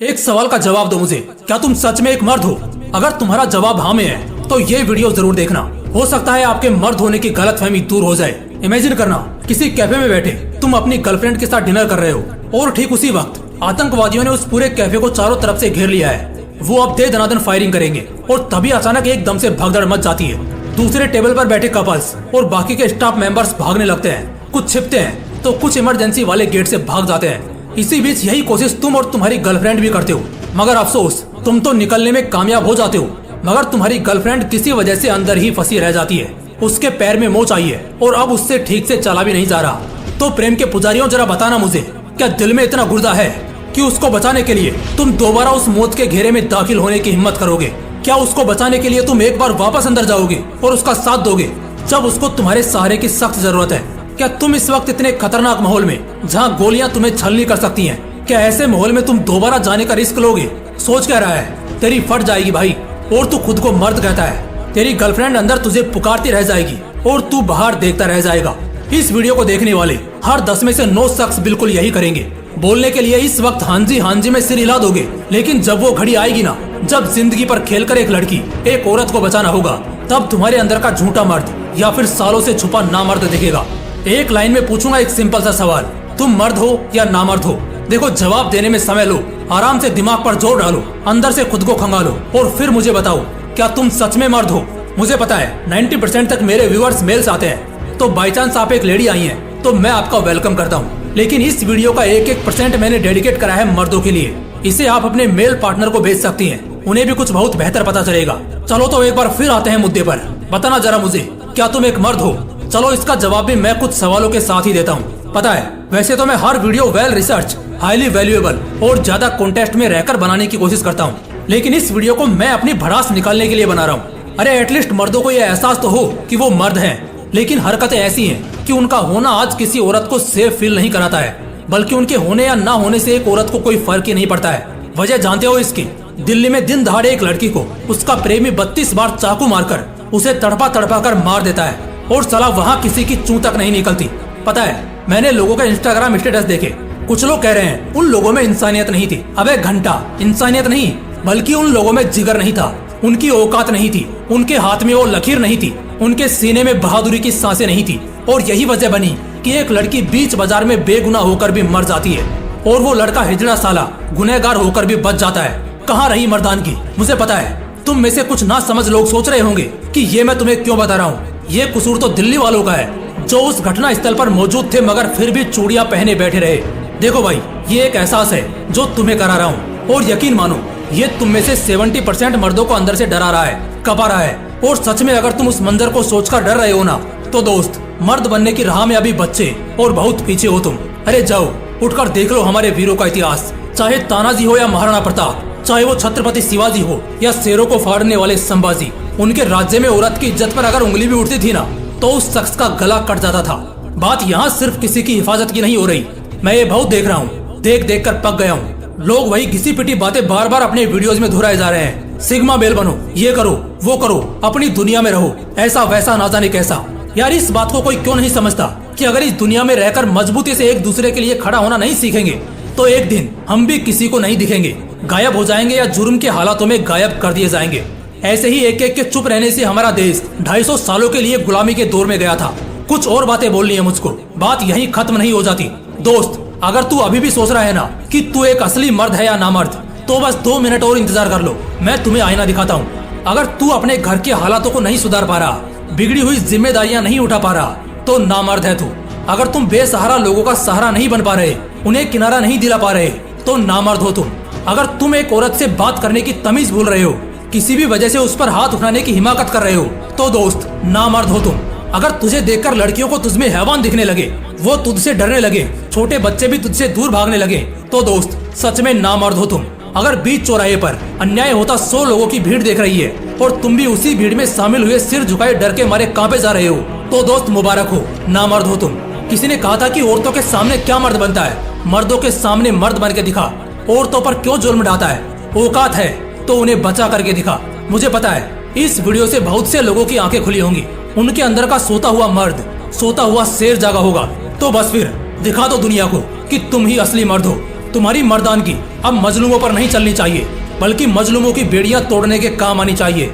एक सवाल का जवाब दो मुझे, क्या तुम सच में एक मर्द हो? अगर तुम्हारा जवाब हाँ में है तो ये वीडियो जरूर देखना। हो सकता है आपके मर्द होने की गलतफहमी दूर हो जाए। इमेजिन करना, किसी कैफे में बैठे तुम अपनी गर्लफ्रेंड के साथ डिनर कर रहे हो और ठीक उसी वक्त आतंकवादियों ने उस पूरे कैफे को चारों तरफ से घेर लिया है। वो अब दे दनादन फायरिंग करेंगे और तभी अचानक एकदम से भगदड़ मच जाती है। दूसरे टेबल पर बैठे कपल्स और बाकी के स्टाफ मेंबर्स भागने लगते हैं, कुछ छिपते हैं तो कुछ इमरजेंसी वाले गेट से भाग जाते हैं। इसी बीच यही कोशिश तुम और तुम्हारी गर्लफ्रेंड भी करते हो, मगर अफसोस तुम तो निकलने में कामयाब हो जाते हो, मगर तुम्हारी गर्लफ्रेंड किसी वजह से अंदर ही फंसी रह जाती है। उसके पैर में मोच आई है और अब उससे ठीक से चला भी नहीं जा रहा। तो प्रेम के पुजारियों, जरा बताना मुझे, क्या दिल में इतना गुर्दा है कि उसको बचाने के लिए तुम दोबारा उस मौत के घेरे में दाखिल होने की हिम्मत करोगे? क्या उसको बचाने के लिए तुम एक बार वापस अंदर जाओगे और उसका साथ दोगे जब उसको तुम्हारे सहारे की सख्त जरूरत है? क्या तुम इस वक्त इतने खतरनाक माहौल में, जहाँ गोलियां तुम्हें छलनी कर सकती हैं, क्या ऐसे माहौल में तुम दोबारा जाने का रिस्क लोगे? सोच क्या रहा है? तेरी फट जाएगी भाई, और तू खुद को मर्द कहता है। तेरी गर्लफ्रेंड अंदर तुझे पुकारती रह जाएगी और तू बाहर देखता रह जाएगा। इस वीडियो को देखने वाले हर 10 में से 9 शख्स बिल्कुल यही करेंगे। बोलने के लिए इस वक्त हाँ जी में सिर हिला दोगे, लेकिन जब वो घड़ी आएगी ना, जब जिंदगी पर खेलकर एक लड़की, एक औरत को बचाना होगा, तब तुम्हारे अंदर का झूठा मर्द या फिर सालों से छुपा नामर्द दिखेगा। एक लाइन में पूछूंगा एक सिंपल सा सवाल, तुम मर्द हो या नामर्द हो? देखो, जवाब देने में समय लो, आराम से दिमाग पर जोर डालो, अंदर से खुद को खंगालो और फिर मुझे बताओ, क्या तुम सच में मर्द हो? मुझे पता है 90% तक मेरे व्यूअर्स मेल्स आते हैं, तो बाई चांस आप एक लेडी आई हैं तो मैं आपका वेलकम करता हूँ। लेकिन इस वीडियो का 1% मैंने डेडिकेट करा है मर्दों के लिए। इसे आप अपने मेल पार्टनर को भेज सकती हैं, उन्हें भी कुछ बहुत बेहतर पता चलेगा। चलो तो एक बार फिर आते हैं मुद्दे पर। बताना जरा मुझे, क्या तुम एक मर्द हो? चलो इसका जवाब भी मैं कुछ सवालों के साथ ही देता हूँ। पता है, वैसे तो मैं हर video well research, highly valuable और ज्यादा कॉन्टेस्ट में रहकर बनाने की कोशिश करता हूँ, लेकिन इस वीडियो को मैं अपनी भड़ास निकालने के लिए बना रहा हूँ। अरे एटलीस्ट मर्दों को ये एहसास तो हो कि वो मर्द हैं, लेकिन हरकतें ऐसी हैं कि उनका होना आज किसी औरत को सेफ फील नहीं कराता है, बल्कि उनके होने या ना होने से एक औरत को कोई फर्क ही नहीं पड़ता है। वजह जानते हो इसकी? दिल्ली में दिन दहाड़े एक लड़की को उसका प्रेमी 32 बार चाकू मारकर उसे तड़पा तड़पा कर मार देता है और साला वहाँ किसी की चूं तक नहीं निकलती। पता है, मैंने लोगों के इंस्टाग्राम स्टेटस देखे, कुछ लोग कह रहे हैं उन लोगों में इंसानियत नहीं थी। अबे घंटा, इंसानियत नहीं, बल्कि उन लोगों में जिगर नहीं था, उनकी औकात नहीं थी, उनके हाथ में वो लकीर नहीं थी, उनके सीने में बहादुरी की सांसें नहीं थी। और यही वजह बनी कि एक लड़की बीच बाजार में बेगुनाह होकर भी मर जाती है और वो लड़का हिजड़ा साला गुनहगार होकर भी बच जाता है। कहाँ रही मर्दानगी? मुझे पता है तुम में से कुछ ना समझ लोग सोच रहे होंगे कि ये मैं तुम्हें क्यों बता रहा हूँ। ये कसूर तो दिल्ली वालों का है, जो उस घटना स्थल पर मौजूद थे मगर फिर भी चूड़ियां पहने बैठे रहे। देखो भाई, ये एक एहसास है जो तुम्हें करा रहा हूँ, और यकीन मानो ये तुम में से 70% मर्दों को अंदर से डरा रहा है, कपा रहा है। और सच में अगर तुम उस मंजर को सोचकर डर रहे हो ना, तो दोस्त, मर्द बनने की राह में अभी बच्चे और बहुत पीछे हो तुम। अरे जाओ, उठकर देख लो हमारे वीरों का इतिहास, चाहे तानाजी हो या महाराणा प्रताप, चाहे वो छत्रपति शिवाजी हो या शेरों को फाड़ने वाले संभाजी। उनके राज्य में औरत की इज्जत पर अगर उंगली भी उठती थी ना, तो उस शख्स का गला कट जाता था। बात यहाँ सिर्फ किसी की हिफाजत की नहीं हो रही, मैं ये बहुत देख रहा हूँ, देख देख कर पक गया हूँ। लोग वही घिसी पिटी बातें बार बार अपने वीडियोज में दोहराए जा रहे हैं। सिग्मा बेल बनो, ये करो वो करो, अपनी दुनिया में रहो, ऐसा वैसा ना जाने कैसा। यार इस बात को कोई क्यों नहीं समझता कि अगर इस दुनिया में रहकर मजबूती से एक दूसरे के लिए खड़ा होना नहीं सीखेंगे तो एक दिन हम भी किसी को नहीं दिखेंगे, गायब हो जाएंगे या जुर्म के हालातों में गायब कर दिए जाएंगे। ऐसे ही एक एक के चुप रहने से हमारा देश 250 सालों के लिए गुलामी के दौर में गया था। कुछ और बातें बोलनी है मुझको, बात यहीं खत्म नहीं हो जाती। दोस्त, अगर तू अभी भी सोच रहा है ना कि तू एक असली मर्द है या नामर्द, तो बस 2 मिनट और इंतजार कर लो, मैं तुम्हें आईना दिखाता हूँ। अगर तू अपने घर के हालातों को नहीं सुधार पा रहा, बिगड़ी हुई जिम्मेदारियां नहीं उठा पा रहा, तो नामर्द है तू। अगर तुम बेसहारा लोगों का सहारा नहीं बन पा रहे, उन्हें किनारा नहीं दिला पा रहे, तो नामर्द हो तुम। अगर तुम एक औरत से बात करने की तमीज भूल रहे हो, किसी भी वजह से उस पर हाथ उठाने की हिमाकत कर रहे हो, तो दोस्त नामर्द हो तुम। अगर तुझे देखकर लड़कियों को तुझमें हैवान दिखने लगे, वो तुझसे डरने लगे, छोटे बच्चे भी तुझसे दूर भागने लगे, तो दोस्त सच में नामर्द हो तुम। अगर बीच चौराहे पर अन्याय होता 100 लोगों की भीड़ देख रही है और तुम भी उसी भीड़ में शामिल हुए सिर झुकाए डर के मारे कांपे जा रहे हो, तो दोस्त मुबारक हो, नामर्द हो तुम। किसी ने कहा था कि औरतों के सामने क्या मर्द बनता है, मर्दों के सामने मर्द बन के दिखा। औरतों पर क्यों जुल्म ढाता है, औकात है तो उन्हें बचा करके दिखा। मुझे पता है इस वीडियो से बहुत से लोगों की आंखें खुली होंगी, उनके अंदर का सोता हुआ मर्द, सोता हुआ शेर जागा होगा। तो बस फिर दिखा दो दुनिया को कि तुम ही असली मर्द हो। तुम्हारी मर्दानगी अब मजलूमों पर नहीं चलनी चाहिए, बल्कि मजलूमों की बेड़ियां तोड़ने के काम आनी चाहिए।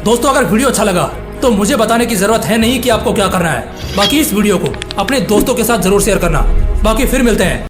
दोस्तों, अगर वीडियो अच्छा लगा तो मुझे बताने की जरूरत है नहीं कि आपको क्या करना है। बाकी इस वीडियो को अपने दोस्तों के साथ जरूर शेयर करना। बाकी फिर मिलते हैं।